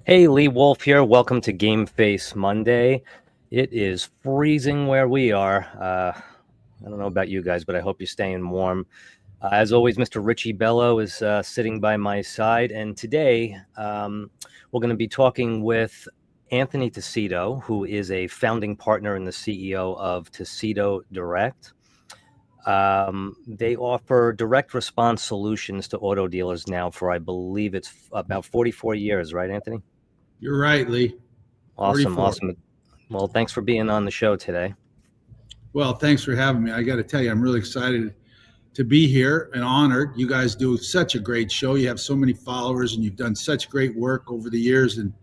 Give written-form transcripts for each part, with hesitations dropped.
Hey, Lee Wolf here. Welcome to Game Face Monday. It is freezing where we are. I don't know about you guys, but I hope you're staying warm. As always, Mr. Richie Bello is sitting by my side. And today we're going to be talking with Anthony Tessito, who is a founding partner and the CEO of Tessito Direct. They offer direct response solutions to auto dealers now for, I believe it's about 44 years, right, Anthony? You're right, Lee. Awesome, 44. awesome. Well, thanks for being on the show today. Well, thanks for having me. I got to tell you, I'm really excited to be here and honored. You guys do such a great show. You have so many followers, and you've done such great work over the years. And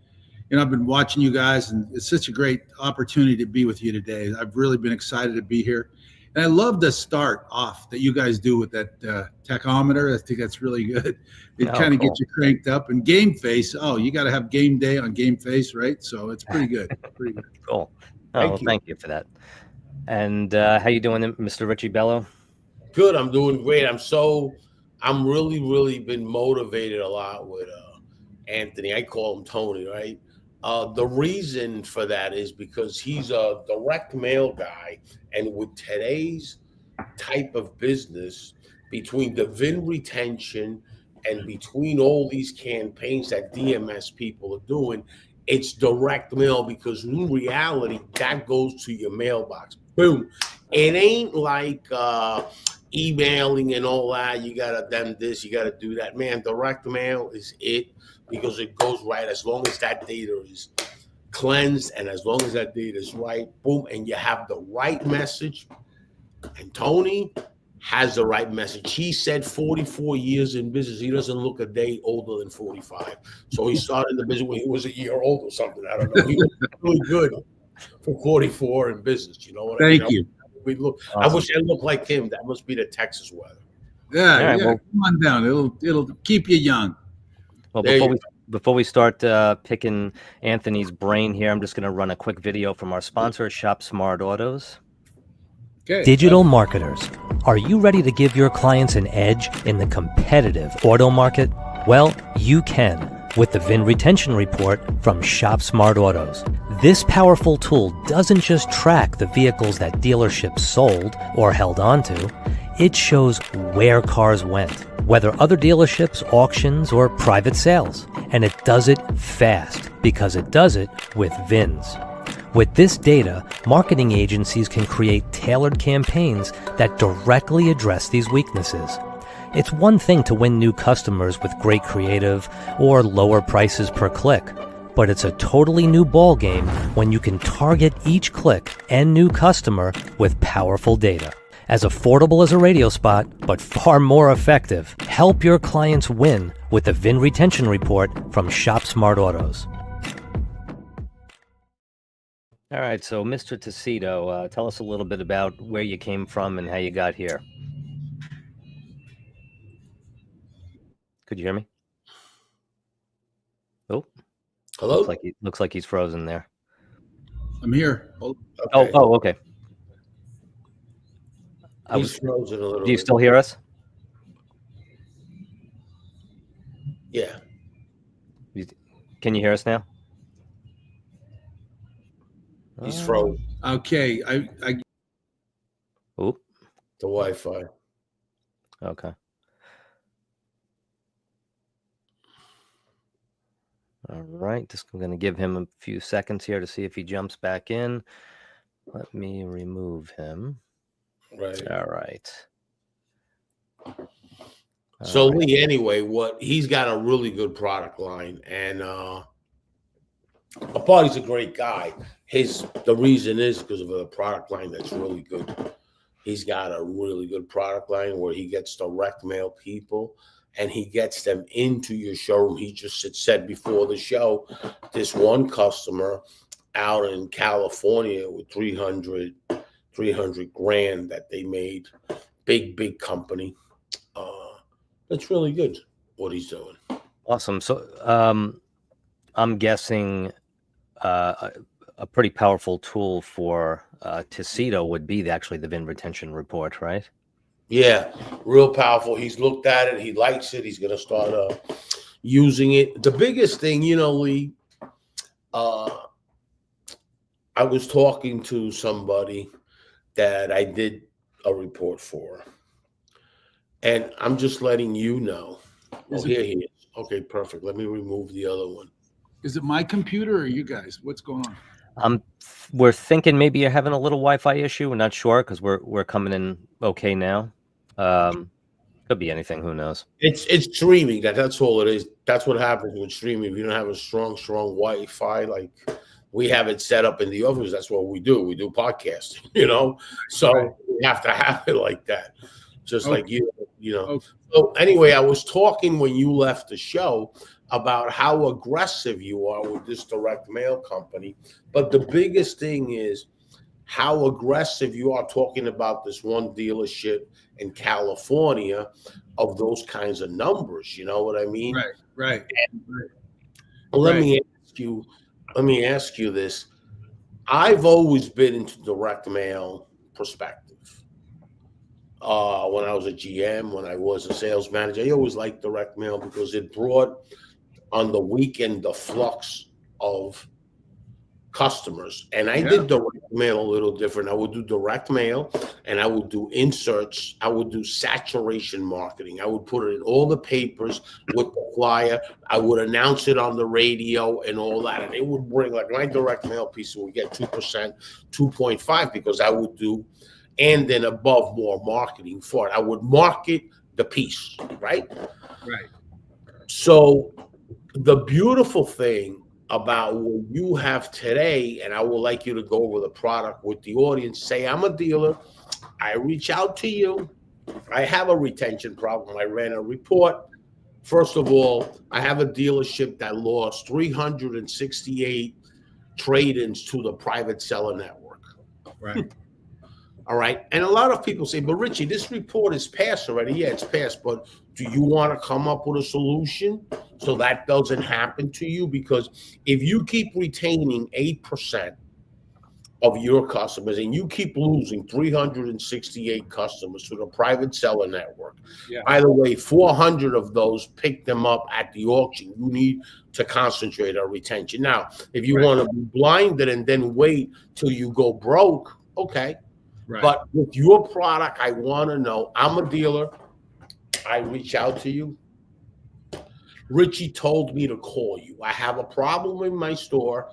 I've been watching you guys, and it's such a great opportunity to be with you today. I've really been excited to be here. And I love the start off that you guys do with that tachometer. I think that's really good. It kind of cool. gets you cranked up. And Game Face, you got to have game day on Game Face, right? So it's pretty good. Pretty good. Cool. Oh, thank you for that. And how you doing, Mr. Richie Bello? Good. I'm doing great. I'm really been motivated a lot with Anthony. I call him Tony, right? The reason for that is because he's a direct mail guy, and with today's type of business, between the VIN retention and between all these campaigns that DMS people are doing, it's direct mail, because in reality, that goes to your mailbox. Boom. It ain't like emailing and all that. You gotta them this, you gotta do that. Man, direct mail is it, because it goes right as long as that data is cleansed and as long as that data is right. Boom, and you have the right message. And Tony has the right message. He said 44 years in business. He doesn't look a day older than 45. So he started the business when he was a year old or something. I don't know. He was really good for 44 in business. You know what I mean? Thank you. Awesome. I wish I looked like him. That must be the Texas weather. Yeah, well, come on down. It'll keep you young. Well, before we start picking Anthony's brain here, I'm just going to run a quick video from our sponsor, Shop Smart Autos. Okay. Digital marketers, are you ready to give your clients an edge in the competitive auto market? Well, you can with the VIN Retention Report from Shop Smart Autos. This powerful tool doesn't just track the vehicles that dealerships sold or held onto, it shows where cars went, whether other dealerships, auctions, or private sales. And it does it fast because it does it with VINs. With this data, marketing agencies can create tailored campaigns that directly address these weaknesses. It's one thing to win new customers with great creative or lower prices per click, but it's a totally new ballgame when you can target each click and new customer with powerful data. As affordable as a radio spot, but far more effective. Help your clients win with the VIN Retention Report from Shop Smart Autos. All right, so Mr. Tessito, tell us a little bit about where you came from and how you got here. Could you hear me? Oh, hello. Looks like he's frozen there. I'm here. Okay. Okay. He's frozen a little. Do you still hear us? Yeah. Can you hear us now? He's frozen. Okay. Oop. The Wi-Fi. Okay. All right. Just I'm going to give him a few seconds here to see if he jumps back in. Let me remove him. Right. All right. So Lee, anyway, he's got a really good product line, and Apparty's a great guy. The reason is because of the product line that's really good. He's got a really good product line where he gets direct mail people and he gets them into your showroom. He just said before the show, this one customer out in California with 300 grand that they made, big company. That's really good what he's doing. Awesome. So I'm guessing a pretty powerful tool for Tessito would be actually the VIN Retention Report, right? Yeah, real powerful. He's looked at it. He likes it. He's going to start using it. The biggest thing, Lee, I was talking to somebody that I did a report for, and I'm just letting you know. Oh, here he is. Okay, perfect. Let me remove the other one. Is it my computer or you guys? What's going on? We're thinking maybe you're having a little Wi-Fi issue. We're not sure because we're coming in okay now. Could be anything. Who knows? It's streaming. That's all it is. That's what happens with streaming. If you don't have a strong Wi-Fi, like we have it set up in the office, that's what we do. We do podcasting, So we have to have it like that, just like you. Okay. So anyway, I was talking when you left the show about how aggressive you are with this direct mail company, but the biggest thing is how aggressive you are talking about this one dealership in California of those kinds of numbers. You know what I mean? Right. Let me ask you this. I've always been into direct mail perspective. When I was a GM, when I was a sales manager, I always liked direct mail because it brought on the weekend the flux of customers. And I did direct mail a little different. I would do direct mail and I would do inserts. I would do saturation marketing. I would put it in all the papers with the flyer. I would announce it on the radio and all that. And it would bring, like, my direct mail piece would get 2%, 2.5, because I would do and then above more marketing for it. I would market the piece, right? Right. So the beautiful thing about what you have today, and I would like you to go over the product with the audience, say, I'm a dealer, I reach out to you, I have a retention problem, I ran a report. First of all, I have a dealership that lost 368 trade-ins to the private seller network. Right. All right. And a lot of people say, but Richie, this report is passed already. Yeah, it's passed. But do you want to come up with a solution so that doesn't happen to you? Because if you keep retaining 8% of your customers and you keep losing 368 customers to the private seller network, by the way, 400 of those pick them up at the auction. You need to concentrate on retention. Now, if you want to be blinded and then wait till you go broke, okay. Right. But with your product, I want to know, I'm a dealer. I reach out to you. Richie told me to call you. I have a problem in my store.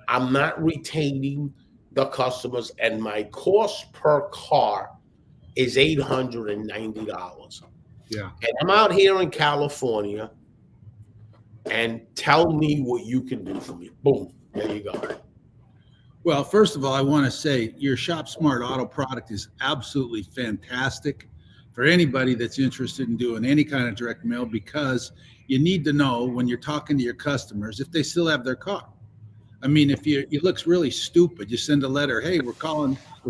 I'm not retaining the customers, and my cost per car is $890. Yeah. And I'm out here in California, and tell me what you can do for me. Boom. There you go. Well, first of all, I want to say your Shop Smart Auto product is absolutely fantastic for anybody that's interested in doing any kind of direct mail, because you need to know when you're talking to your customers if they still have their car. I mean, if it looks really stupid, you send a letter, hey, we're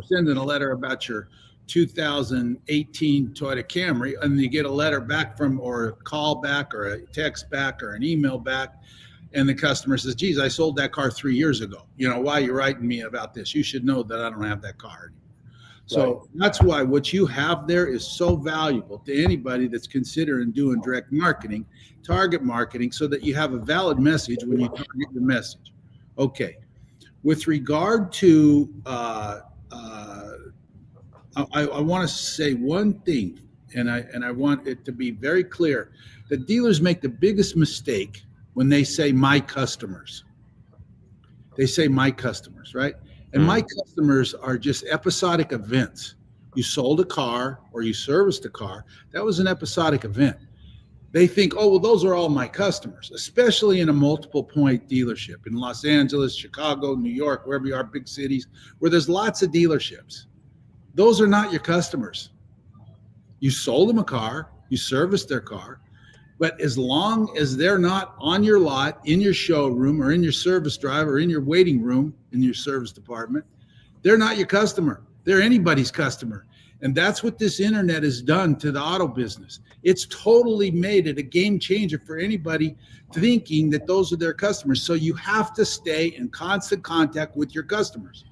sending a letter about your 2018 Toyota Camry, and you get a letter back or a call back or a text back or an email back. And the customer says, geez, I sold that car 3 years ago. Why are you writing me about this? You should know that I don't have that car anymore. So That's why what you have there is so valuable to anybody that's considering doing direct marketing, target marketing, so that you have a valid message when you target your message. Okay. With regard to, I want to say one thing, and I want it to be very clear. The dealers make the biggest mistake when they say my customers. They say my customers, right? And my customers are just episodic events. You sold a car or you serviced a car. That was an episodic event. They think, oh, well, those are all my customers, especially in a multiple point dealership in Los Angeles, Chicago, New York, wherever you are, big cities, where there's lots of dealerships. Those are not your customers. You sold them a car, you serviced their car, but as long as they're not on your lot, in your showroom, or in your service drive, or in your waiting room in your service department, they're not your customer. They're anybody's customer. And that's what this internet has done to the auto business. It's totally made it a game changer for anybody thinking that those are their customers. So you have to stay in constant contact with your customers.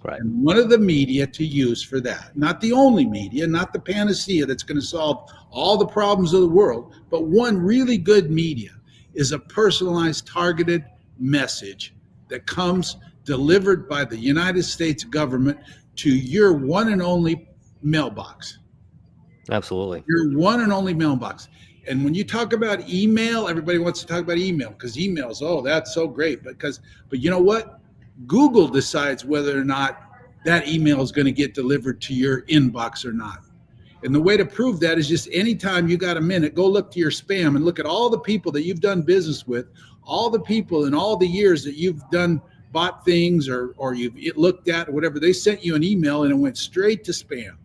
Right. And one of the media to use for that, not the only media, not the panacea that's going to solve all the problems of the world, but one really good media is a personalized, targeted message that comes delivered by the United States government to your one and only mailbox. Absolutely. Your one and only mailbox. And when you talk about email, everybody wants to talk about email because emails, oh, that's so great. But you know what? Google decides whether or not that email is going to get delivered to your inbox or not. And the way to prove that is just anytime you got a minute, go look to your spam and look at all the people that you've done business with, all the people in all the years that you've bought things or you've looked at or whatever. They sent you an email and it went straight to spam.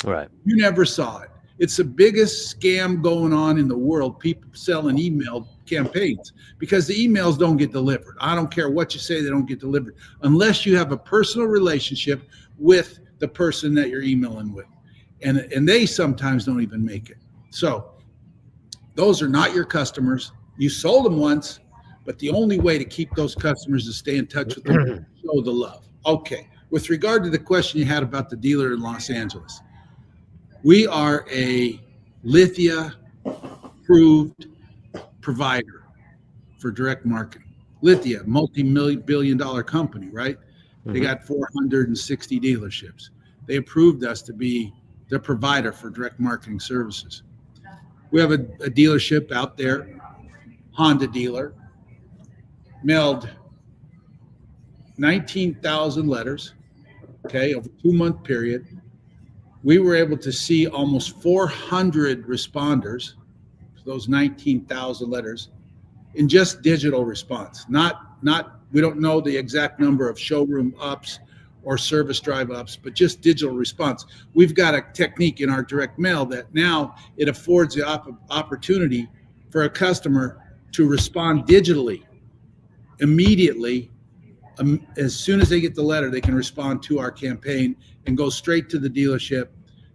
Right. You never saw it. It's the biggest scam going on in the world, people selling email campaigns, because the emails don't get delivered. I don't care what you say, they don't get delivered unless you have a personal relationship with the person that you're emailing with. And they sometimes don't even make it. So those are not your customers. You sold them once, but the only way to keep those customers is to stay in touch with them and show the love. Okay. With regard to the question you had about the dealer in Los Angeles, we are a Lithia approved provider for direct marketing. Lithia, multi-billion-dollar company, right? They got 460 dealerships. They approved us to be the provider for direct marketing services. We have a dealership out there, Honda dealer, mailed 19,000 letters, okay, over a 2-month period. We were able to see almost 400 responders to those 19,000 letters in just digital response. We don't know the exact number of showroom ups or service drive ups, but just digital response. We've got a technique in our direct mail that now it affords the opportunity for a customer to respond digitally immediately. As soon as they get the letter, they can respond to our campaign and go straight to the dealership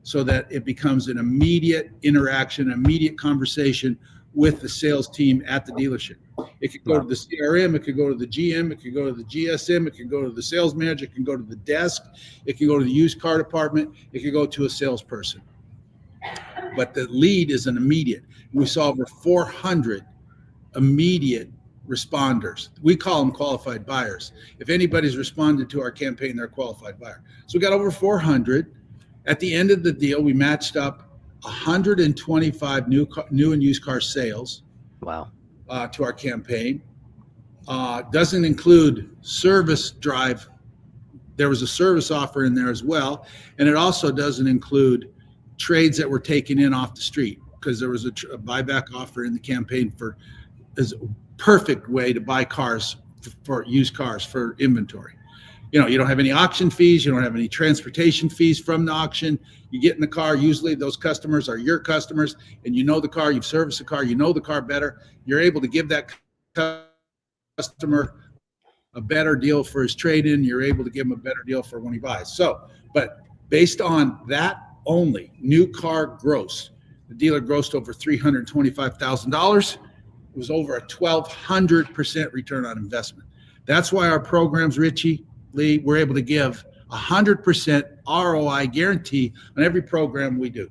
so that it becomes an immediate interaction, immediate conversation with the sales team at the dealership. It could go to the CRM, it could go to the GM, it could go to the GSM, it could go to the sales manager, it can go to the desk, it can go to the used car department, it could go to a salesperson. But the lead is an immediate. We saw over 400 immediate responders. We call them qualified buyers. If anybody's responded to our campaign, they're a qualified buyer. So we got over 400. At the end of the deal, we matched up 125 new and used car sales. Wow. To our campaign. Doesn't include service drive. There was a service offer in there as well. And it also doesn't include trades that were taken in off the street, because there was a buyback offer in the campaign as a perfect way to buy cars for used cars for inventory. You know, you don't have any auction fees. You don't have any transportation fees from the auction. You get in the car. Usually those customers are your customers, and you know the car, you've serviced the car, you know the car better. You're able to give that customer a better deal for his trade-in. You're able to give him a better deal for when he buys. So, but based on that only, new car gross, the dealer grossed over $325,000. It was over a 1,200% return on investment. That's why our programs, Richie, Lee, we're able to give 100% ROI guarantee on every program we do.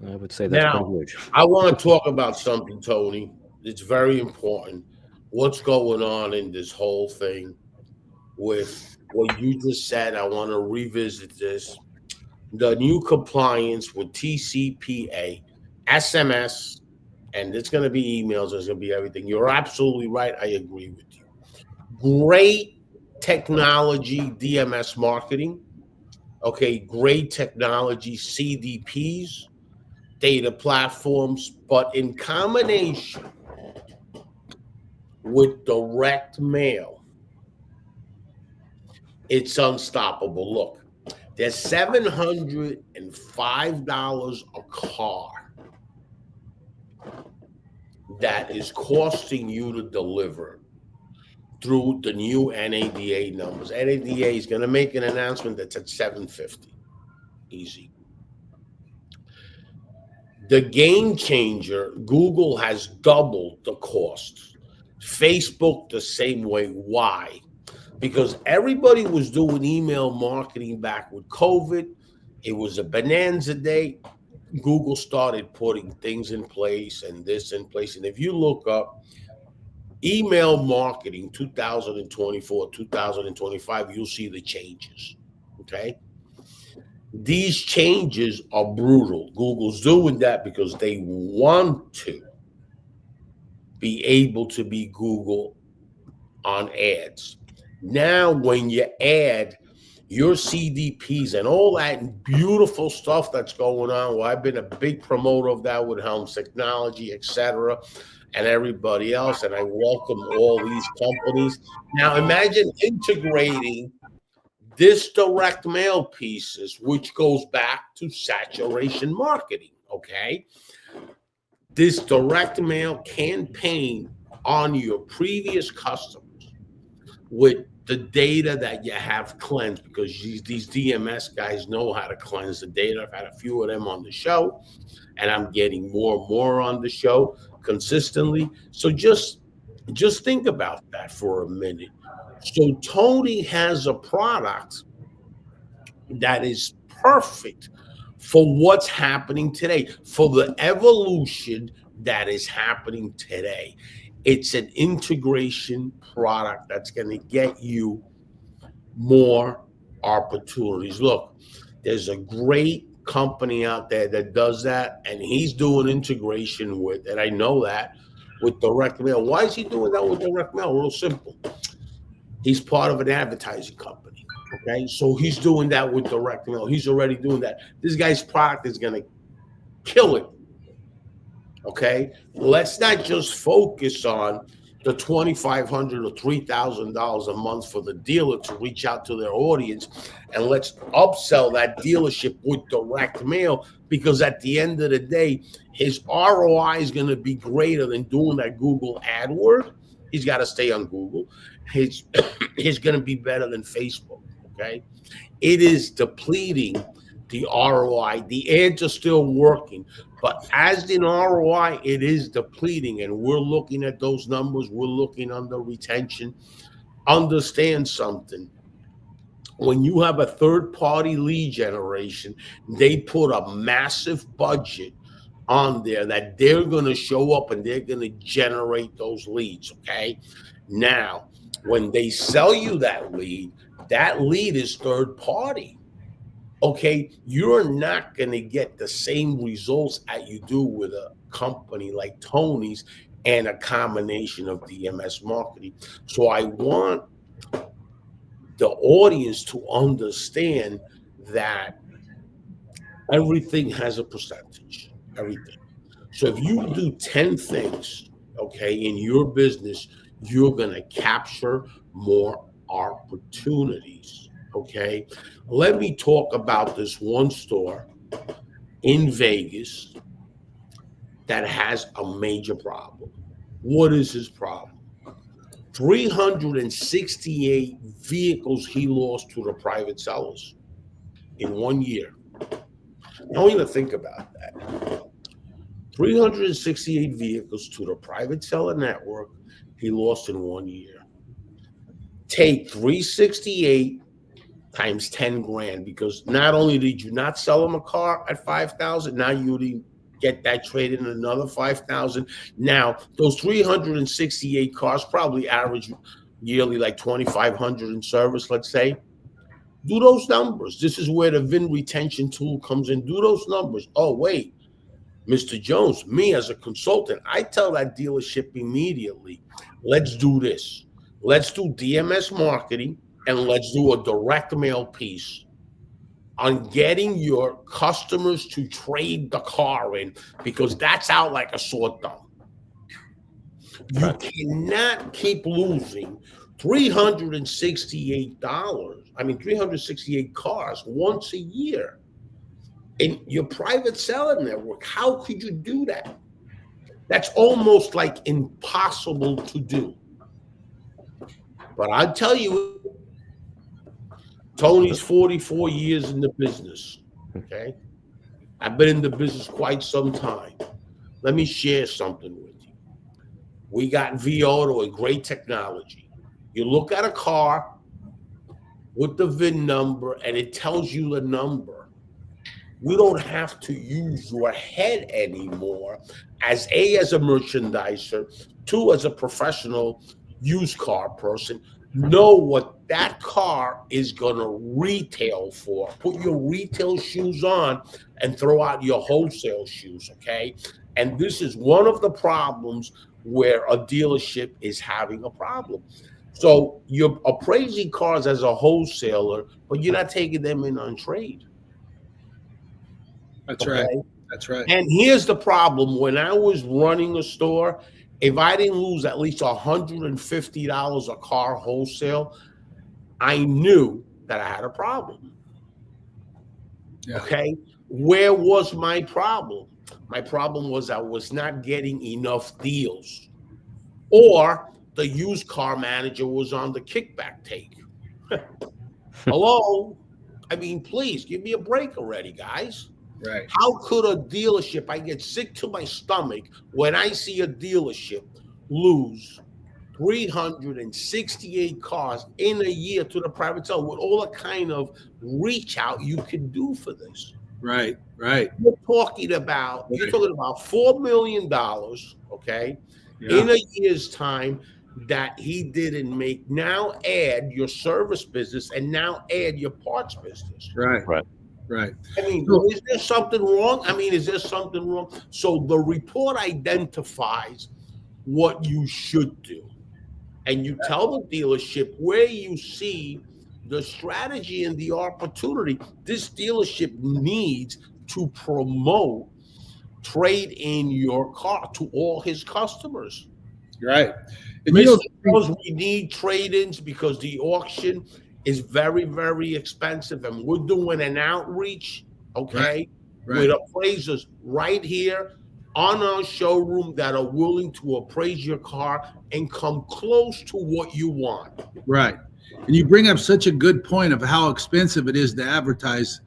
I would say that's now, pretty huge. I want to talk about something, Tony. It's very important. What's going on in this whole thing with what you just said? I want to revisit this. The new compliance with TCPA, SMS, and it's going to be emails. It's going to be everything. You're absolutely right. I agree with you. Great technology, DMS marketing. Okay, great technology, CDPs, data platforms, but in combination with direct mail, it's unstoppable. Look, there's $705 a car that is costing you to deliver through the new NADA numbers. NADA is going to make an announcement that's at $750. Easy. The game changer, Google has doubled the cost. Facebook the same way. Why? Because everybody was doing email marketing back with COVID. It was a bonanza day. Google started putting things in place and this in place. And if you look up email marketing 2024, 2025, you'll see the changes. Okay. These changes are brutal. Google's doing that because they want to be able to be Google on ads. Now, when you add your CDPs and all that beautiful stuff that's going on, well, I've been a big promoter of that with Helms Technology, etc., and everybody else, and I welcome all these companies. Now, imagine integrating this direct mail pieces, which goes back to saturation marketing, okay? This direct mail campaign on your previous customers with the data that you have cleansed, because these DMS guys know how to cleanse the data. I've had a few of them on the show, and I'm getting more and more on the show consistently. So just think about that for a minute. So Tony has a product that is perfect for what's happening today, for the evolution that is happening today. It's an integration product that's going to get you more opportunities. Look, there's a great company out there that does that, and he's doing integration with, and I know that, with direct mail. Why is he doing that with direct mail? Real simple. He's part of an advertising company. Okay, so he's doing that with direct mail. He's already doing that. This guy's product is going to kill it. Okay, let's not just focus on the $2,500 or $3,000 a month for the dealer to reach out to their audience, and let's upsell that dealership with direct mail, because at the end of the day, his ROI is going to be greater than doing that Google AdWords. He's got to stay on Google. He's going to be better than Facebook. Okay, it is depleting the ROI. The ads are still working, but as in ROI, it is depleting, and we're looking at those numbers. We're looking on the retention. Understand something. When you have a third-party lead generation, they put a massive budget on there that they're going to show up and they're going to generate those leads, okay? Now, when they sell you that lead is third party. Okay, you're not going to get the same results that you do with a company like Tony's and a combination of DMS marketing. So I want the audience to understand that everything has a percentage, everything. So if you do 10 things, okay, in your business, you're going to capture more opportunities. Okay, let me talk about this one store in Vegas that has a major problem. What is his problem? 368 vehicles he lost to the private sellers in 1 year. I don't even think about that. 368 vehicles to the private seller network he lost in 1 year. Take 368 times 10 grand, because not only did you not sell him a car at 5,000, now you get that traded in another 5,000. Now those 368 cars probably average yearly like 2,500 in service, let's say. Do those numbers. This is where the VIN retention tool comes in. Do those numbers. Oh, wait, Mr. Jones, me as a consultant, I tell that dealership immediately, let's do this. Let's do DMS marketing, and let's do a direct mail piece on getting your customers to trade the car in, because that's out like a sore thumb. You cannot keep losing $368 cars once a year in your private seller network. How could you do that? That's almost like impossible to do. But I tell you, Tony's 44 years in the business, okay? I've been in the business quite some time. Let me share something with you. We got vAuto, a great technology. You look at a car with the VIN number, and it tells you the number. We don't have to use your head anymore as a merchandiser, two, as a professional used car person, know what that car is going to retail for. Put your retail shoes on and throw out your wholesale shoes, okay? And this is one of the problems where a dealership is having a problem. So you're appraising cars as a wholesaler, but you're not taking them in on trade. That's okay? right. That's right. And here's the problem. When I was running a store, if I didn't lose at least $150 a car wholesale, I knew that I had a problem. Yeah. Okay. Where was my problem? My problem was I was not getting enough deals, or the used car manager was on the kickback take. Hello? I mean, please give me a break already, guys. Right. How could a dealership, I get sick to my stomach when I see a dealership lose 368 cars in a year to the private sale with all the kind of reach out you can do for this. Right. Right. You're talking about $4 million, okay, in a year's time that he didn't make. Now add your service business and now add your parts business. Right. Right. Right. I mean, is there something wrong? Is there something wrong? So the report identifies what you should do. And you tell the dealership where you see the strategy and the opportunity. This dealership needs to promote trade in your car to all his customers. Right. And Mr. knows we need trade-ins because the auction is very, very expensive, and we're doing an outreach, okay, with appraisers right here on our showroom that are willing to appraise your car and come close to what you want. Right. And you bring up such a good point of how expensive it is to advertise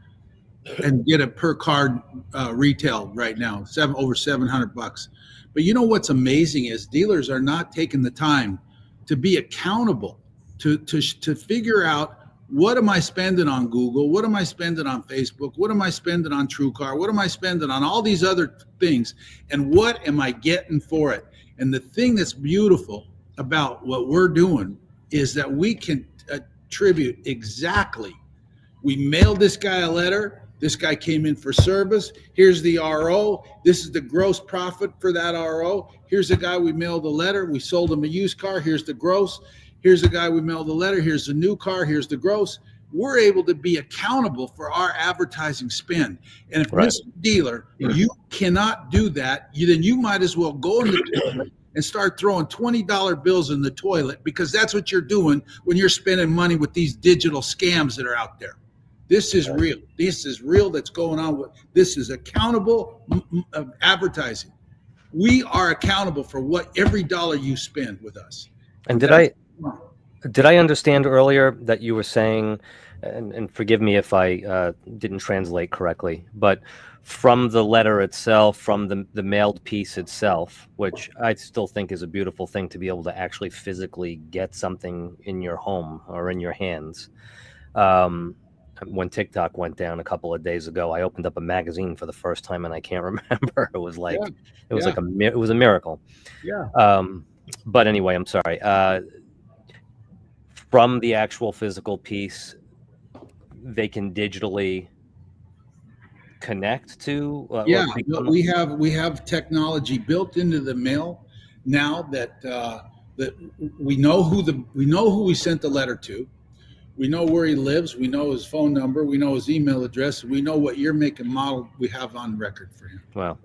and get a per car retail right now, over $700. But you know what's amazing is dealers are not taking the time to be accountable, to figure out, what am I spending on Google? What am I spending on Facebook? What am I spending on TrueCar? What am I spending on all these other things? And what am I getting for it? And the thing that's beautiful about what we're doing is that we can attribute exactly. We mailed this guy a letter. This guy came in for service. Here's the RO. This is the gross profit for that RO. Here's the guy we mailed the letter. We sold him a used car. Here's the gross. Here's the guy we mailed the letter. Here's the new car. Here's the gross. We're able to be accountable for our advertising spend. And if Mr. Dealer, you cannot do that, then you might as well go in the toilet and start throwing $20 bills in the toilet, because that's what you're doing when you're spending money with these digital scams that are out there. This is real. This is real that's going on. This is accountable advertising. We are accountable for what every dollar you spend with us. And did I understand earlier that you were saying, and forgive me if I didn't translate correctly, but from the letter itself, from the mailed piece itself, which I still think is a beautiful thing to be able to actually physically get something in your home or in your hands. When TikTok went down a couple of days ago, I opened up a magazine for the first time, and I can't remember. It was like it was a miracle. Yeah. But anyway, I'm sorry. From the actual physical piece, they can digitally connect to. We have technology built into the mail now that that we know who we sent the letter to. We know where he lives. We know his phone number. We know his email address. We know what year, make, and model we have on record for him. Wow.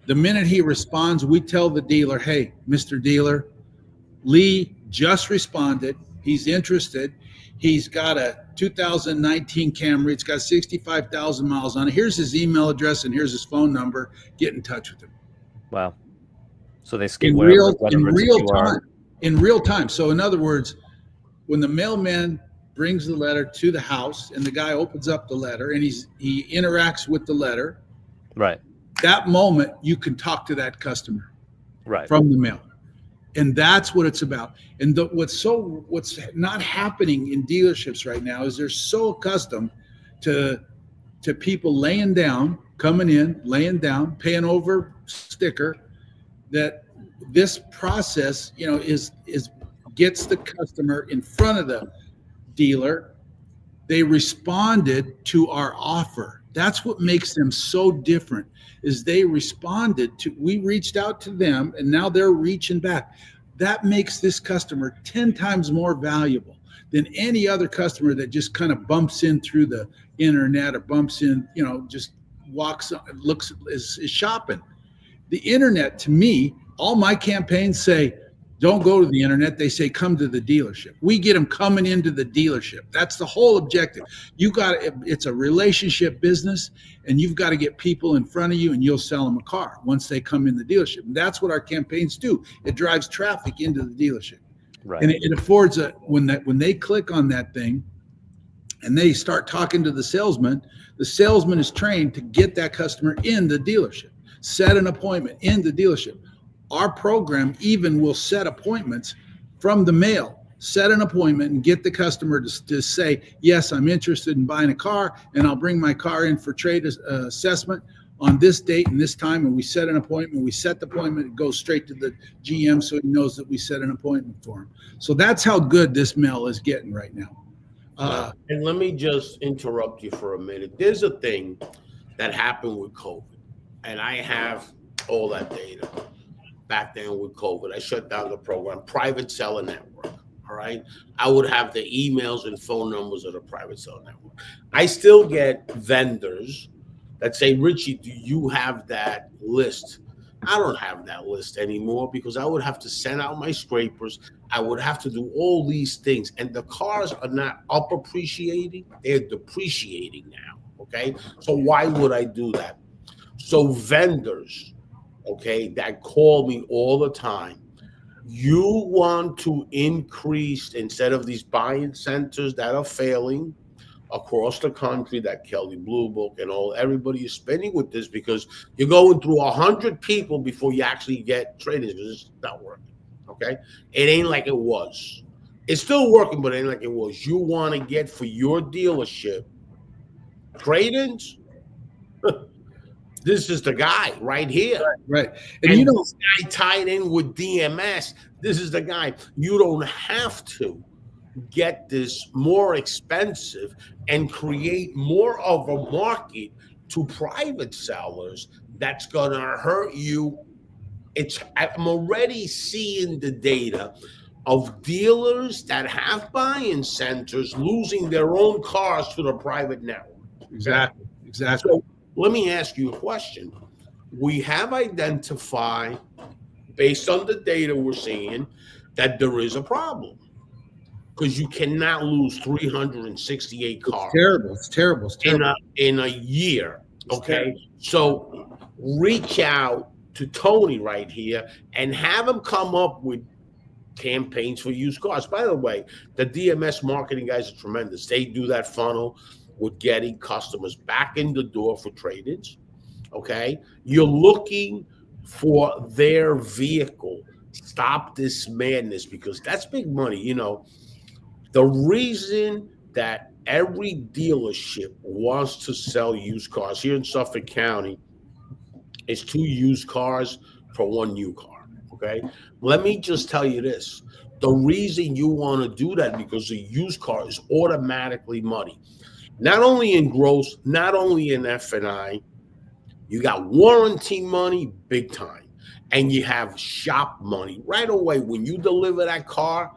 The minute he responds, we tell the dealer, hey, Mr. Dealer, Lee just responded. He's interested. He's got a 2019 Camry. It's got 65,000 miles on it. Here's his email address and here's his phone number. Get in touch with him. Wow. So they skip in real time. In real time. So in other words, when the mailman brings the letter to the house and the guy opens up the letter and he interacts with the letter, right, that moment you can talk to that customer, right, from the mail. And that's what it's about. And what's not happening in dealerships right now is they're so accustomed to people laying down, coming in, laying down, paying over sticker, that this process, is gets the customer in front of the dealer. They responded to our offer. That's what makes them so different, is they responded to, we reached out to them and now they're reaching back. That makes this customer 10 times more valuable than any other customer that just kind of bumps in through the internet or bumps in, just walks, looks, is shopping. The internet, to me, all my campaigns say, don't go to the internet. They say, come to the dealership. We get them coming into the dealership. That's the whole objective. It's a relationship business, and you've got to get people in front of you, and you'll sell them a car once they come in the dealership. And that's what our campaigns do. It drives traffic into the dealership. Right. And it affords when they click on that thing and they start talking to the salesman is trained to get that customer in the dealership, set an appointment in the dealership. Our program even will set appointments from the mail, set an appointment and get the customer to say, yes, I'm interested in buying a car, and I'll bring my car in for trade assessment on this date and this time. And we set an appointment. We set the appointment. It goes straight to the GM so he knows that we set an appointment for him. So that's how good this mail is getting right now. And let me just interrupt you for a minute. There's a thing that happened with COVID, and I have all that data. Back then with COVID, I shut down the program, private seller network. All right. I would have the emails and phone numbers of the private seller network. I still get vendors that say, Richie, do you have that list? I don't have that list anymore because I would have to send out my scrapers. I would have to do all these things. And the cars are not up appreciating, they're depreciating now. Okay. So why would I do that? So vendors, okay, that call me all the time. You want to increase, instead of these buying centers that are failing across the country, that Kelley Blue Book and everybody is spending with this, because you're going through 100 people before you actually get trade-ins, because it's not working, okay? It ain't like it was. It's still working, but it ain't like it was. You want to get for your dealership trade-ins? This is the guy right here. Right. And this guy tied in with DMS. This is the guy. You don't have to get this more expensive and create more of a market to private sellers. That's going to hurt you. I'm already seeing the data of dealers that have buy-in centers losing their own cars to the private network. Exactly. So, let me ask you a question. We have identified, based on the data we're seeing, that there is a problem, because you cannot lose 368 cars. It's terrible. In a year. Okay. So reach out to Tony right here and have him come up with campaigns for used cars. By the way, the DMS marketing guys are tremendous. They do that funnel with getting customers back in the door for trade-ins, okay? You're looking for their vehicle. Stop this madness, because that's big money. The reason that every dealership wants to sell used cars here in Suffolk County is 2 used cars for 1 new car, okay? Let me just tell you this. The reason you want to do that, because a used car is automatically money. Not only in gross, not only in F&I, you got warranty money big time, and you have shop money right away. When you deliver that car,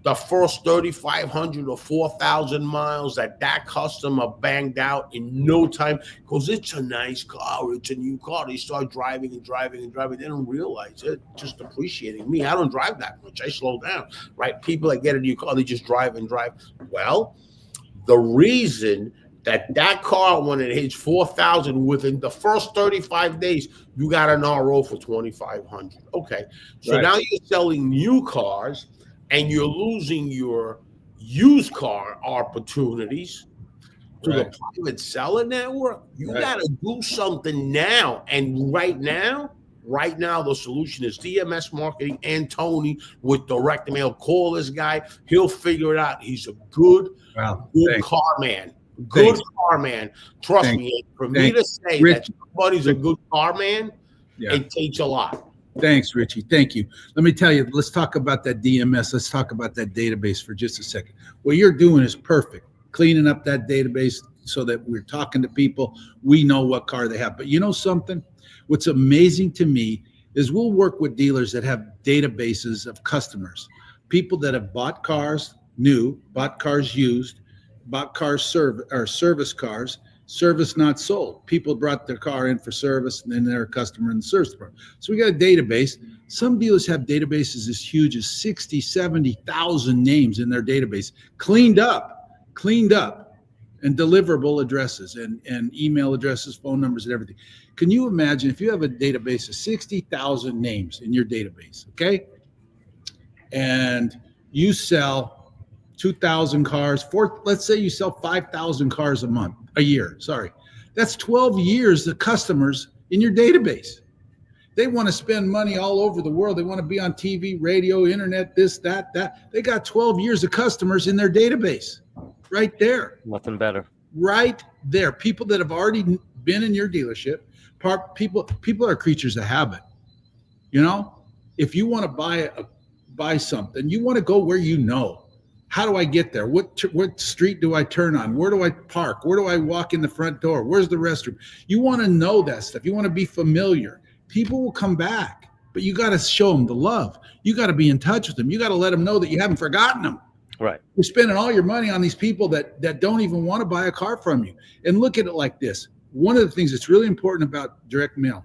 the first 3,500 or 4,000 miles that customer banged out in no time, because it's a nice car, it's a new car. They start driving and driving and driving. They don't realize it, just appreciating. Me, I don't drive that much. I slow down, right? People that get a new car, they just drive and drive. Well, the reason that car, when it hits 4,000 within the first 35 days, you got an RO for 2,500. Okay, so right. Now you're selling new cars, and you're losing your used car opportunities to the private seller network. You got to do something now, and right now, the solution is DMS marketing and Tony with direct mail. Call this guy; he'll figure it out. He's a good car man. Car man. Trust me. For me to say that somebody's a good car man, it takes a lot. Thanks, Richie. Thank you. Let me tell you, let's talk about that DMS. Let's talk about that database for just a second. What you're doing is perfect. Cleaning up that database so that we're talking to people. We know what car they have. But you know something? What's amazing to me is we'll work with dealers that have databases of customers, people that have bought cars new, bought cars used, bought cars service cars, service not sold. People brought their car in for service and then they're a customer in the service department. So we got a database. Some dealers have databases as huge as 60, 70,000 names in their database, cleaned up, and deliverable addresses and email addresses, phone numbers, and everything. Can you imagine if you have a database of 60,000 names in your database, okay? And you sell 2,000 cars, let's say you sell 5,000 cars a year, sorry. That's 12 years of customers in your database. They want to spend money all over the world. They want to be on TV, radio, internet, this, that. They got 12 years of customers in their database right there. Nothing better. Right there. People that have already been in your dealership. People are creatures of habit. You know, if you want to buy something, you want to go where you know. How do I get there? What street do I turn on? Where do I park? Where do I walk in the front door? Where's the restroom? You want to know that stuff. You want to be familiar. People will come back, but you got to show them the love. You got to be in touch with them. You got to let them know that you haven't forgotten them. Right. You're spending all your money on these people that don't even want to buy a car from you. And look at it like this. One of the things that's really important about direct mail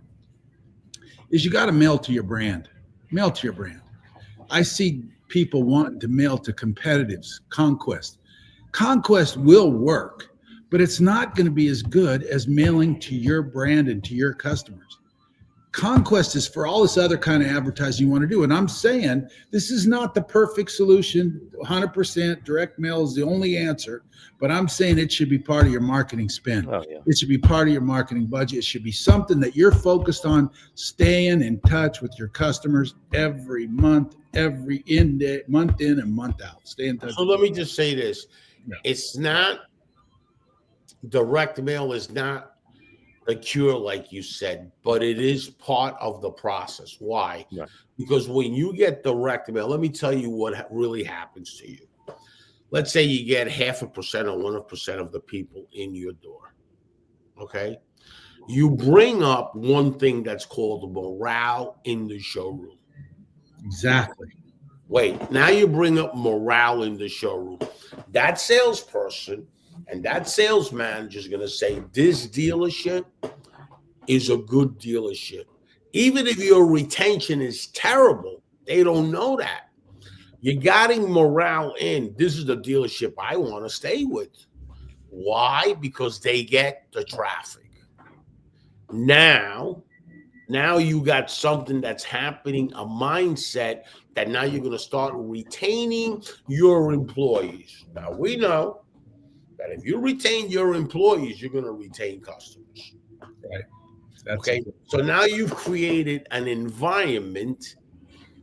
is you got to mail to your brand. Mail to your brand. I see people wanting to mail to competitives, Conquest. Conquest will work, but it's not going to be as good as mailing to your brand and to your customers. Conquest is for all this other kind of advertising you want to do. And I'm saying this is not the perfect solution. 100% direct mail is the only answer, but I'm saying it should be part of your marketing spend. Oh, yeah. It should be part of your marketing budget. It should be something that you're focused on staying in touch with your customers every month, month in and month out. Stay in touch. So let me just say this. Yeah. It's not, direct mail is not a cure, like you said, but it is part of the process. Why? Yeah. Because when you get direct mail, let me tell you what really happens to you. Let's say you get 0.5% or 1% of the people in your door. Okay. You bring up one thing that's called morale in the showroom. Exactly. Wait, now you bring up morale in the showroom. That salesperson and that sales manager is going to say, this dealership is a good dealership. Even if your retention is terrible, they don't know that. You're getting morale in. This is the dealership I want to stay with. Why? Because they get the traffic. Now you got something that's happening, a mindset that now you're going to start retaining your employees. Now, we know that if you retain your employees, you're going to retain customers. Right. Okay. So now you've created an environment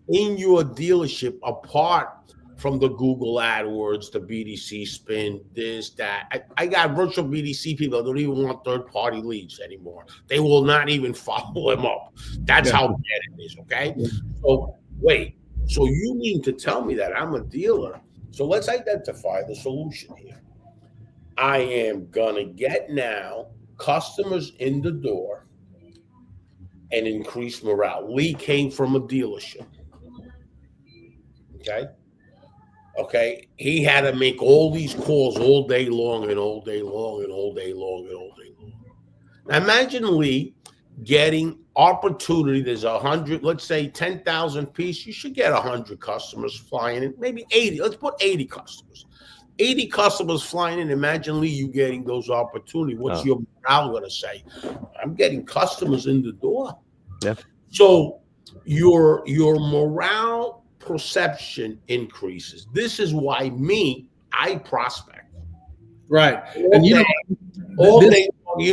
in your dealership apart from the Google AdWords, the BDC spin, this, that. I got virtual BDC people that don't even want third-party leads anymore. They will not even follow them up. That's how bad it is, okay? Yeah. So, wait. So you mean to tell me that I'm a dealer? So let's identify the solution here. I am going to get now customers in the door and increase morale. Lee came from a dealership. Okay. He had to make all these calls all day long and all day long and all day long and all day long. Now imagine Lee getting opportunity. There's 100, let's say 10,000 piece. You should get 100 customers flying in, maybe 80. Let's put 80 customers. 80 customers flying in. Imagine, Lee, you getting those opportunities. What's your morale going to say? I'm getting customers in the door. Yeah. So your morale perception increases. This is why I prospect. Right. And you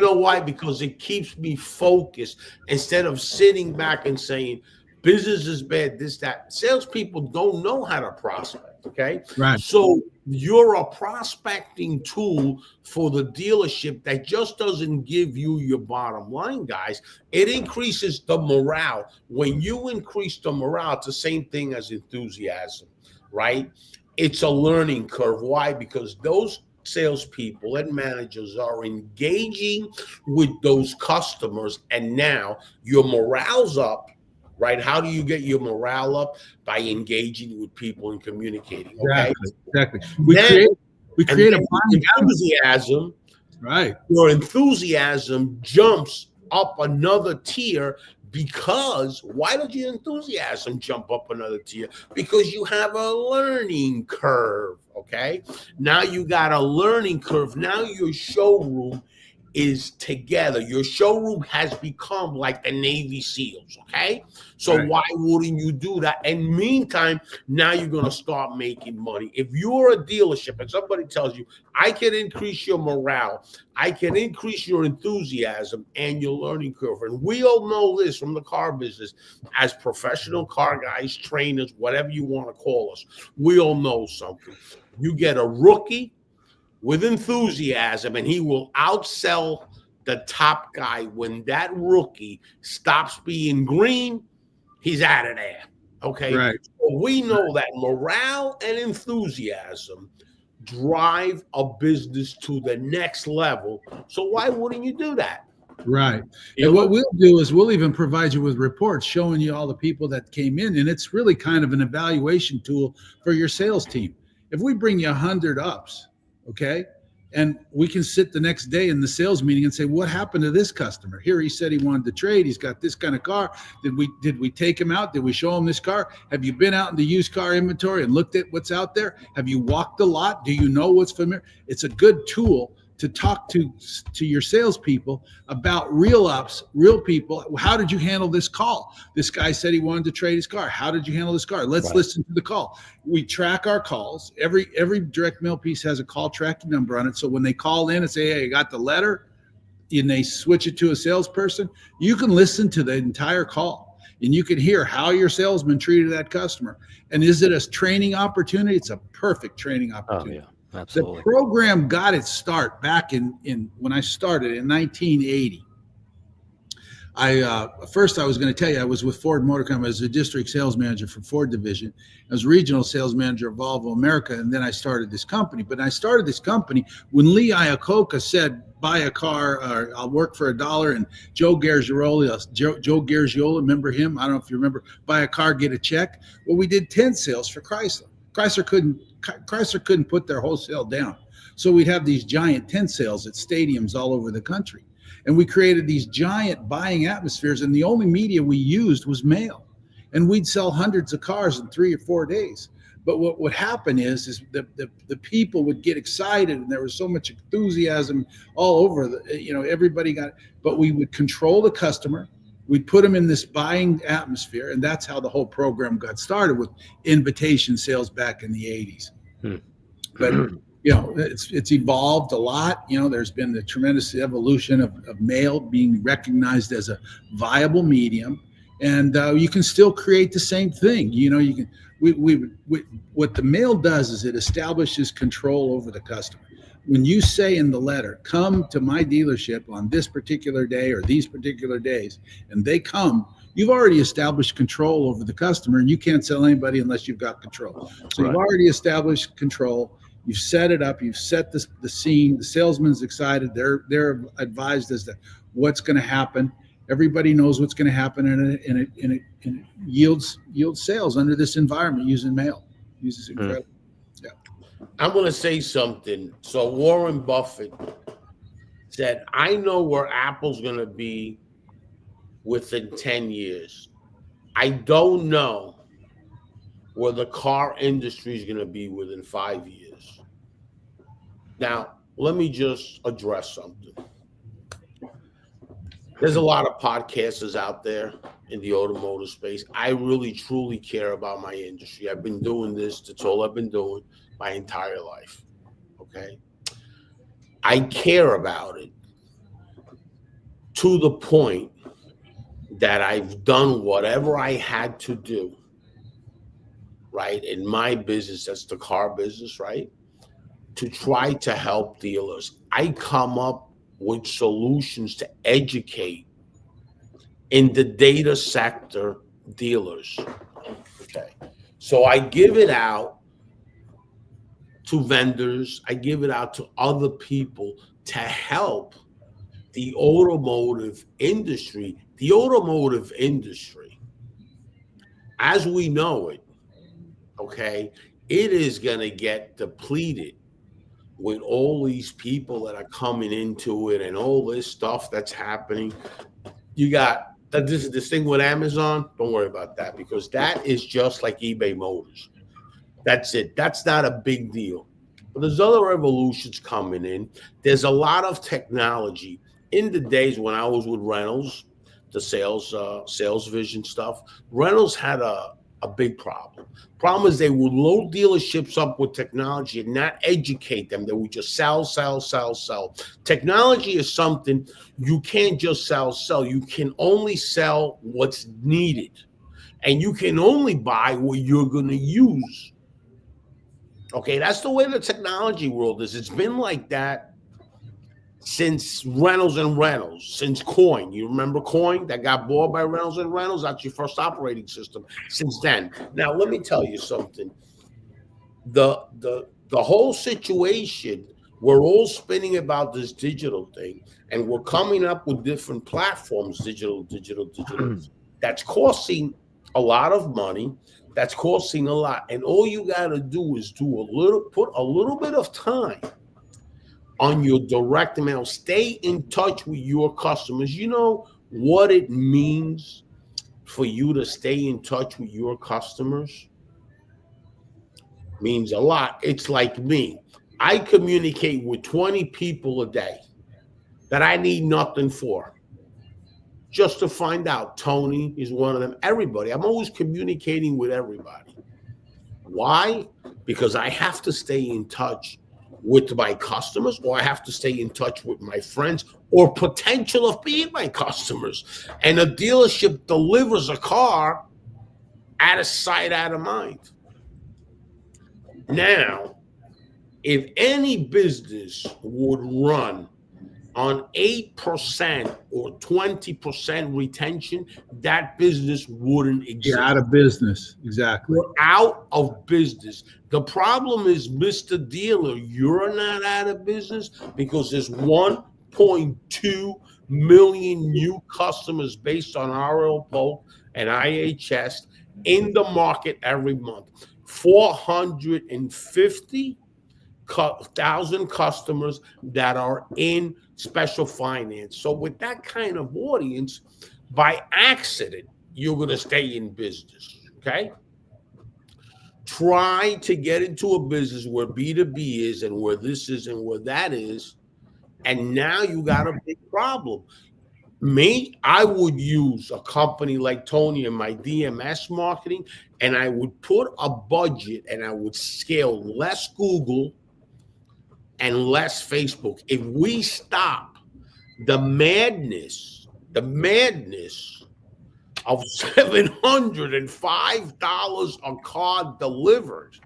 know why? Because it keeps me focused instead of sitting back and saying, business is bad, this, that. Salespeople don't know how to prospect, okay? Right. So you're a prospecting tool for the dealership that just doesn't give you your bottom line, guys. It increases the morale. When you increase the morale, it's the same thing as enthusiasm, right? It's a learning curve. Why? Because those salespeople and managers are engaging with those customers, and now your morale's up, right? How do you get your morale up? By engaging with people and communicating. Okay, Exactly. We create a buying enthusiasm. Right. Your enthusiasm jumps up another tier. Because why did your enthusiasm jump up another tier? Because you have a learning curve. Okay, now you got a learning curve. Now your showroom is together. Your showroom has become like the Navy SEALs, okay? So right. Why wouldn't you do that? And meantime, now you're going to start making money. If you're a dealership and somebody tells you, I can increase your morale, I can increase your enthusiasm and your learning curve. And we all know this from the car business as professional car guys, trainers, whatever you want to call us. We all know something. You get a rookie with enthusiasm, and he will outsell the top guy. When that rookie stops being green, he's out of there. Okay. Right. So we know that morale and enthusiasm drive a business to the next level. So why wouldn't you do that? Right. And what we'll do is we'll even provide you with reports showing you all the people that came in. And it's really kind of an evaluation tool for your sales team. If we bring you 100 ups, okay, and we can sit the next day in the sales meeting and say, what happened to this customer? Here, he said he wanted to trade. He's got this kind of car. Did we take him out? Did we show him this car? Have you been out in the used car inventory and looked at what's out there? Have you walked the lot? Do you know what's familiar? It's a good tool to talk to your salespeople about real ups, real people. How did you handle this call? This guy said he wanted to trade his car. How did you handle this car? Let's listen to the call. We track our calls. Every direct mail piece has a call tracking number on it. So when they call in and say, hey, I got the letter, and they switch it to a salesperson, you can listen to the entire call and you can hear how your salesman treated that customer. And is it a training opportunity? It's a perfect training opportunity. Oh, yeah. Absolutely. The program got its start back in when I started in 1980. First I was going to tell you I was with Ford Motor Company as a district sales manager for Ford division. I was regional sales manager of Volvo America, and then I started this company. But I started this company when Lee Iacocca said, buy a car, or I'll work for $1. And Joe Garagiola, remember him? I don't know if you remember, buy a car, get a check. Well, we did 10 sales for Chrysler. Chrysler couldn't put their wholesale down. So we'd have these giant tent sales at stadiums all over the country. And we created these giant buying atmospheres, and the only media we used was mail. And we'd sell hundreds of cars in 3 or 4 days. But what would happen is the people would get excited, and there was so much enthusiasm all over. Everybody got it. But we would control the customer. We'd put them in this buying atmosphere, and that's how the whole program got started with invitation sales back in the 80s. But it's evolved a lot. There's been the tremendous evolution of mail being recognized as a viable medium, and you can still create the same thing. You can. What the mail does is it establishes control over the customer. When you say in the letter, come to my dealership on this particular day or these particular days, and they come, you've already established control over the customer, and you can't sell anybody unless you've got control. So You've already established control. You've set it up. You've set the scene. The salesman's excited. They're advised as to what's going to happen. Everybody knows what's going to happen, and it yields sales under this environment using mail. Uses incredible. I'm going to say something. So Warren Buffett said, I know where Apple's going to be within 10 years. I don't know where the car industry is going to be within 5 years. Now, let me just address something. There's a lot of podcasters out there in the automotive space. I really, truly care about my industry. I've been doing this. That's all I've been doing my entire life. Okay. I care about it to the point that I've done whatever I had to do, right, in my business, that's the car business, right, to try to help dealers. I come up with solutions to educate in the data sector dealers. Okay. So I give it out to vendors, I give it out to other people to help the automotive industry. The automotive industry, as we know it, okay, it is going to get depleted with all these people that are coming into it and all this stuff that's happening. You got this thing with Amazon. Don't worry about that, because that is just like eBay Motors. That's it. That's not a big deal. But there's other revolutions coming in. There's a lot of technology. In the days when I was with Reynolds, the sales vision stuff, Reynolds had a big problem. Problem is they would load dealerships up with technology and not educate them. They would just sell. Technology is something you can't just sell. You can only sell what's needed, and you can only buy what you're going to use. Okay, that's the way the technology world is. It's been like that since Reynolds, since Coin. You remember Coin that got bought by Reynolds and Reynolds? That's your first operating system since then. Now, let me tell you something. The whole situation, we're all spinning about this digital thing, and we're coming up with different platforms, digital. That's costing a lot of money. That's costing a lot. And all you got to do is put a little bit of time on your direct mail. Stay in touch with your customers. You know what it means for you to stay in touch with your customers? Means a lot. It's like me. I communicate with 20 people a day that I need nothing for, just to find out. Tony is one of them. Everybody. I'm always communicating with everybody. Why? Because I have to stay in touch with my customers, or I have to stay in touch with my friends or potential of being my customers. And a dealership delivers a car out of sight, out of mind. Now, if any business would run on 8% or 20% retention, that business wouldn't exist. You're out of business. Exactly. We're out of business. The problem is, Mr. Dealer, you're not out of business because there's 1.2 million new customers based on RL Polk and IHS in the market every month. 450,000 customers that are in special finance. So with that kind of audience, by accident, you're going to stay in business, okay? Try to get into a business where B2B is and where this is and where that is, and now you got a big problem. Me, I would use a company like Tony and my DMS marketing, and I would put a budget and I would scale less Google and less Facebook. If we stop the madness of $705 a car delivered,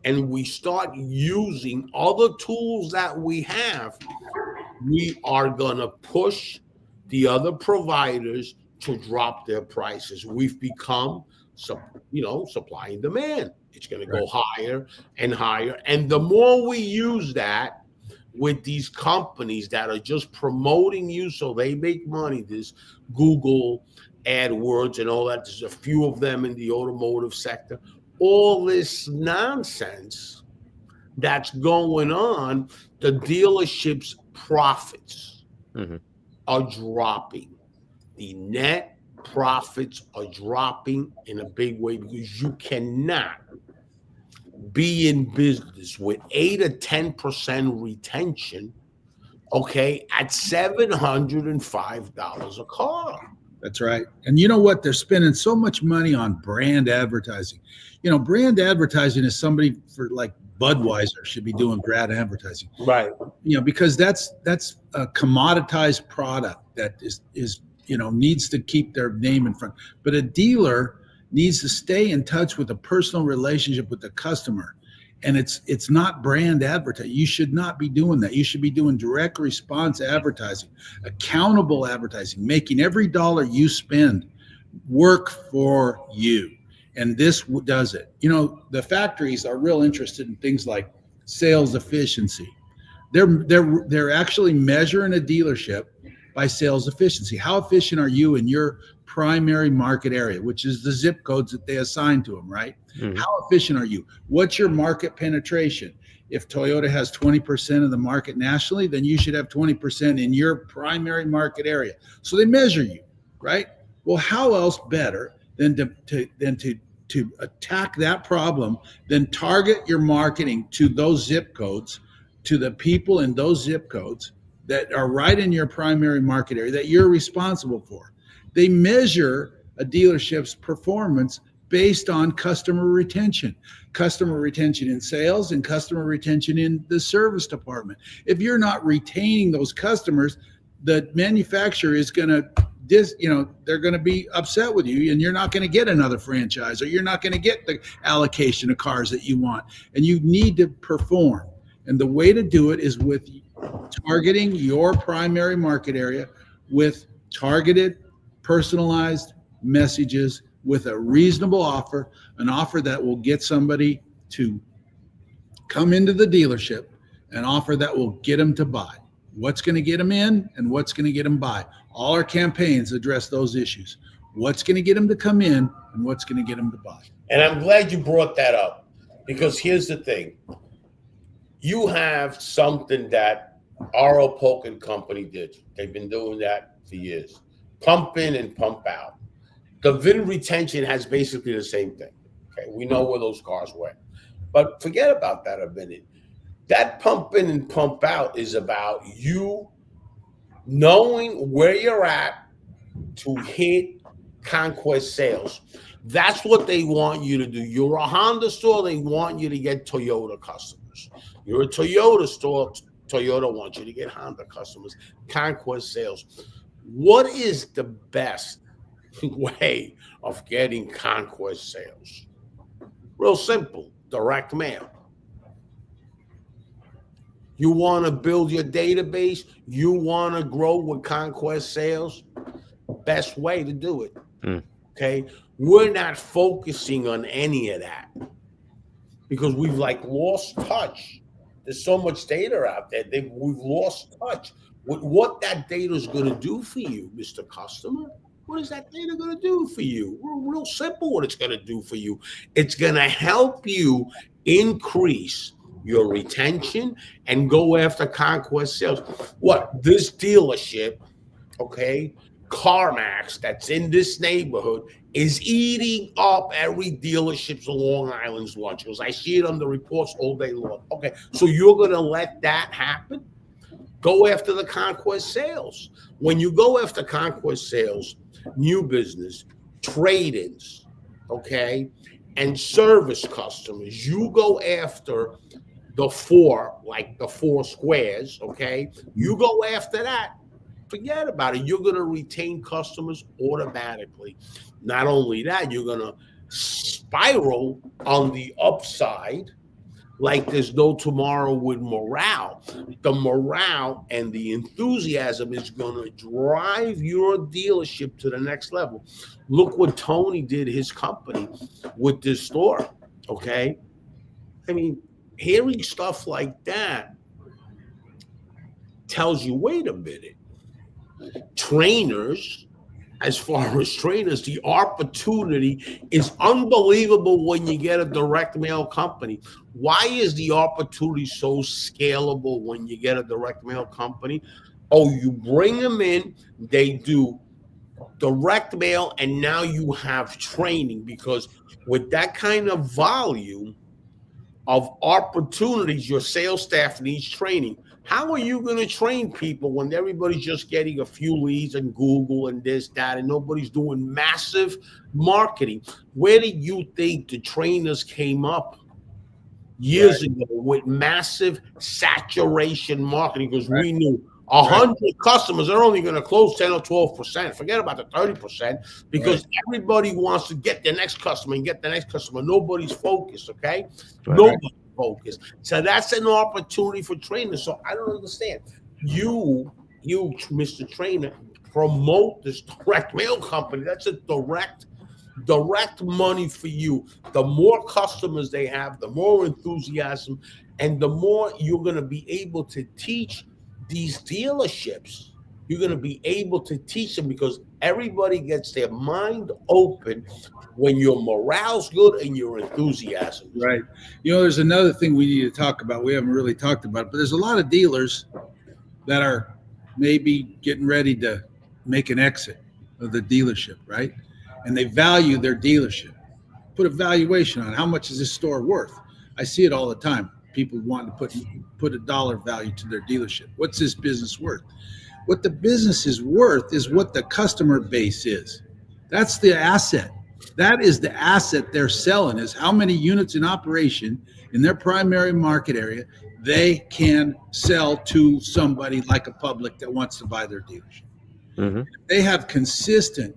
and we start using other tools that we have, we are gonna push the other providers to drop their prices. We've become, supply and demand. It's going to go higher and higher. And the more we use that with these companies that are just promoting you so they make money, this Google, AdWords, and all that, there's a few of them in the automotive sector, all this nonsense that's going on, the dealership's profits are dropping. The net profits are dropping in a big way because you cannot be in business with 8 or 10% retention, okay, at $705 a car. That's right. And you know what? They're spending so much money on brand advertising. You know, brand advertising is somebody for like Budweiser should be doing brand advertising. Right. You know, because that's a commoditized product that is needs to keep their name in front. But a dealer needs to stay in touch with a personal relationship with the customer. And it's not brand advertising. You should not be doing that. You should be doing direct response advertising, accountable advertising, making every dollar you spend work for you. And this does it. The factories are real interested in things like sales efficiency. They're actually measuring a dealership by sales efficiency. How efficient are you in your primary market area, which is the zip codes that they assign to them, right? Mm-hmm. How efficient are you? What's your market penetration? If Toyota has 20% of the market nationally, then you should have 20% in your primary market area. So they measure you, right? Well, how else better than to attack that problem, then target your marketing to those zip codes, to the people in those zip codes that are right in your primary market area that you're responsible for. They measure a dealership's performance based on customer retention in sales and customer retention in the service department. If you're not retaining those customers, the manufacturer is going to they're going to be upset with you, and you're not going to get another franchise, or you're not going to get the allocation of cars that you want. And you need to perform. And the way to do it is with targeting your primary market area with targeted, personalized messages with a reasonable offer, an offer that will get somebody to come into the dealership, an offer that will get them to buy. What's going to get them in and what's going to get them buy. All our campaigns address those issues. What's going to get them to come in and what's going to get them to buy. And I'm glad you brought that up, because here's the thing. You have something that R.O. Polk & Company did. They've been doing that for years. Pump in and pump out. The VIN retention has basically the same thing. Okay, we know where those cars went. But forget about that a minute. That pump in and pump out is about you knowing where you're at to hit conquest sales. That's what they want you to do. You're a Honda store, they want you to get Toyota customers. You're a Toyota store, Toyota wants you to get Honda customers, conquest sales. What is the best way of getting conquest sales? Real simple, direct mail. You want to build your database, you want to grow with conquest sales, best way to do it. Okay? We're not focusing on any of that because we've lost touch. There's so much data out there. We've lost touch with what that data is going to do for you, Mr. Customer. What is that data going to do for you? Real simple what it's going to do for you. It's going to help you increase your retention and go after conquest sales. What? This dealership, okay, CarMax, that's in this neighborhood, is eating up every dealership's Long Island's lunch. Because I see it on the reports all day long. Okay, so you're going to let that happen? Go after the conquest sales. When you go after conquest sales, new business, trade-ins, okay, and service customers, you go after the four squares, okay? You go after that. Forget about it. You're going to retain customers automatically. Not only that, you're going to spiral on the upside like there's no tomorrow with morale. The morale and the enthusiasm is going to drive your dealership to the next level. Look what Tony did, his company, with this store, okay? I mean, hearing stuff like that tells you, wait a minute. Trainers, as far as trainers, the opportunity is unbelievable when you get a direct mail company. Why is the opportunity so scalable when you get a direct mail company? Oh, you bring them in, they do direct mail, and now you have training, because with that kind of volume of opportunities, your sales staff needs training. How are you going to train people when everybody's just getting a few leads and Google and this, that, and nobody's doing massive marketing? Where do you think the trainers came up years ago with massive saturation marketing? Because we knew 100 customers, they're only going to close 10 or 12%. Forget about the 30% because everybody wants to get the next customer and get the next customer. Nobody's focused, okay? Nobody's focused. So that's an opportunity for trainers. So I don't understand. You, Mr. Trainer, promote this direct mail company. That's a direct money for you. The more customers they have, the more enthusiasm, and the more you're going to be able to teach these dealerships. You're going to be able to teach them because everybody gets their mind open when your morale's good and your enthusiasm. Right. You know, there's another thing we need to talk about. We haven't really talked about it, but there's a lot of dealers that are maybe getting ready to make an exit of the dealership, right? And they value their dealership. Put a valuation on how much is this store worth. I see it all the time. People want to put a dollar value to their dealership. What's this business worth? What the business is worth is what the customer base is. That's the asset. That is the asset they're selling, is how many units in operation in their primary market area they can sell to somebody like a public that wants to buy their dealership. Mm-hmm. They have consistent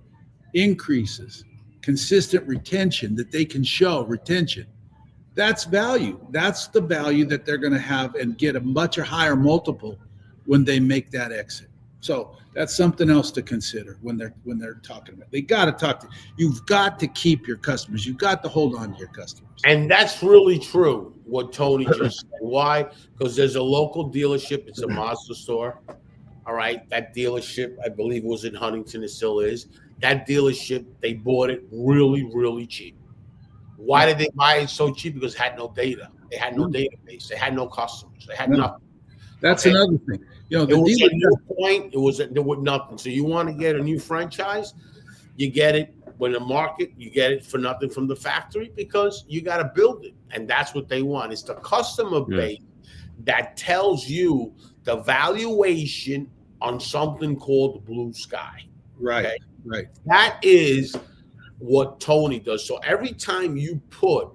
increases, consistent retention that they can show retention. That's value. That's the value that they're going to have and get a much higher multiple when they make that exit. So that's something else to consider when they're talking about. They got to talk to. You've got to keep your customers. You've got to hold on to your customers. And that's really true. What Tony just said. Why? Because there's a local dealership. It's a Mazda store. All right, that dealership, I believe, was in Huntington. It still is. That dealership, they bought it really, really cheap. Why did they buy it so cheap? Because it had no data. They had no database. They had no customers. They had nothing. That's another thing. You know, it was a new point. There was nothing. So you want to get a new franchise, you get it when the market, you get it for nothing from the factory because you got to build it. And that's what they want. It's the customer base that tells you the valuation on something called Blue Sky. Right, okay? Right. That is what Tony does. So every time you put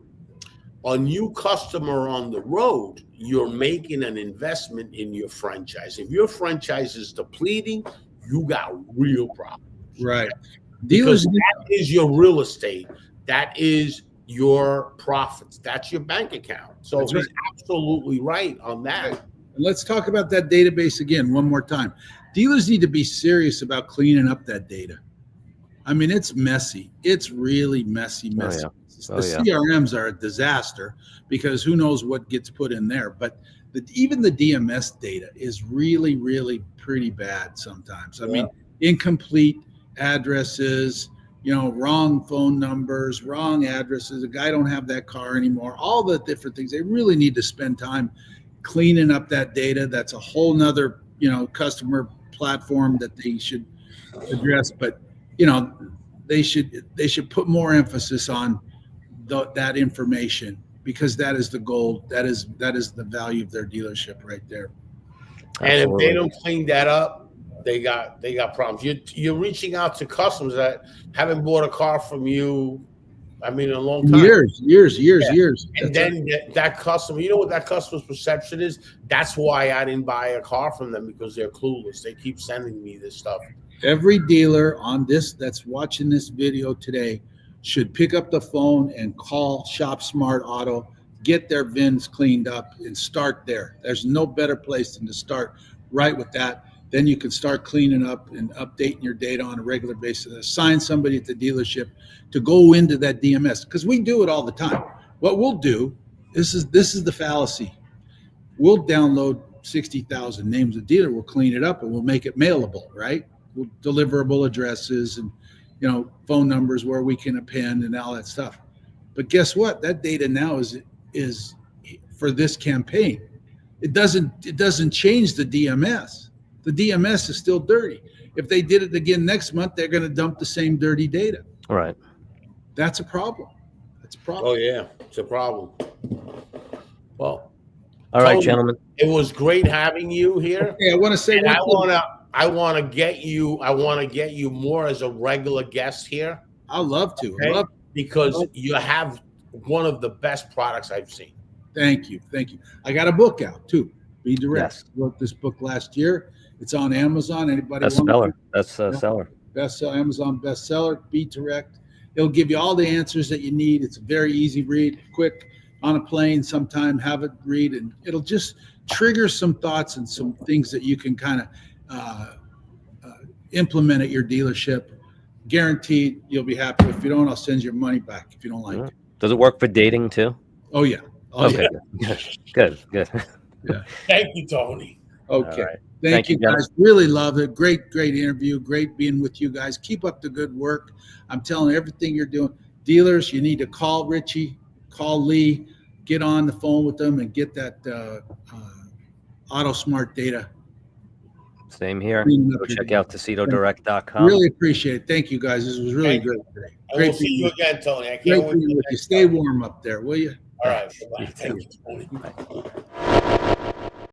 a new customer on the road, you're making an investment in your franchise. If your franchise is depleting, you got real problems. Right. Because that is your real estate. That is your profits. That's your bank account. So he's absolutely right on that. Right. And let's talk about that database again one more time. Dealers need to be serious about cleaning up that data. I mean, it's messy. It's really messy. The CRMs are a disaster because who knows what gets put in there. But even the DMS data is really, really pretty bad sometimes. I mean, incomplete addresses, wrong phone numbers, wrong addresses. The guy don't have that car anymore. All the different things. They really need to spend time cleaning up that data. That's a whole nother, customer platform that they should address. But they should put more emphasis on that information because that is the gold. That is the value of their dealership right there. And if they don't clean that up, they got problems. You're reaching out to customers that haven't bought a car from you. I mean, in a long time. Years. And then that customer, you know what that customer's perception is? That's why I didn't buy a car from them because they're clueless. They keep sending me this stuff. Every dealer on this that's watching this video today should pick up the phone and call Shop Smart Auto, get their VINs cleaned up, and start there. There's no better place than to start right with that. Then you can start cleaning up and updating your data on a regular basis. Assign somebody at the dealership to go into that DMS because we do it all the time. What we'll do, this is the fallacy. We'll download 60,000 names of dealer. We'll clean it up and we'll make it mailable, right? We'll deliverable addresses and phone numbers where we can append and all that stuff. But guess what? That data now is for this campaign. It doesn't change the DMS. The DMS is still dirty. If they did it again next month, they're going to dump the same dirty data. Right. That's a problem. Oh yeah, it's a problem. Well, all right, gentlemen. It was great having you here. Okay, I want to say I want to get you more as a regular guest here. I'd love to. Okay? Because you have one of the best products I've seen. Thank you. I got a book out too. Be Direct. Yes. Wrote this book last year. It's on Amazon. Anybody want Bestseller. it? That's a seller. Bestseller, Amazon bestseller. Be Direct. It'll give you all the answers that you need. It's a very easy read, quick, on a plane sometime, have it read, and it'll just trigger some thoughts and some things that you can kind of implement at your dealership. Guaranteed you'll be happy. If you don't, I'll send your money back if you don't like it. Does it work for dating too? Oh, yeah. Oh, Okay. yeah. Good. Thank you, Tony. Okay. All right. Thank you, gentlemen. guys. Really love it. Great interview. Great being with you guys. Keep up the good work. I'm telling you, everything you're doing. Dealers, you need to call Richie, call Lee, get on the phone with them and get that AutoSmart data. Same here. Cleaning up Go your check data. out TacitoDirect.com. Really appreciate it. Thank you, guys. This was really Thank you. great today. And we'll Great see you being again, Tony. I great can't wait. being with you. Stay warm up there, will you? All right. Bye-bye. Thank you, Tony. Bye.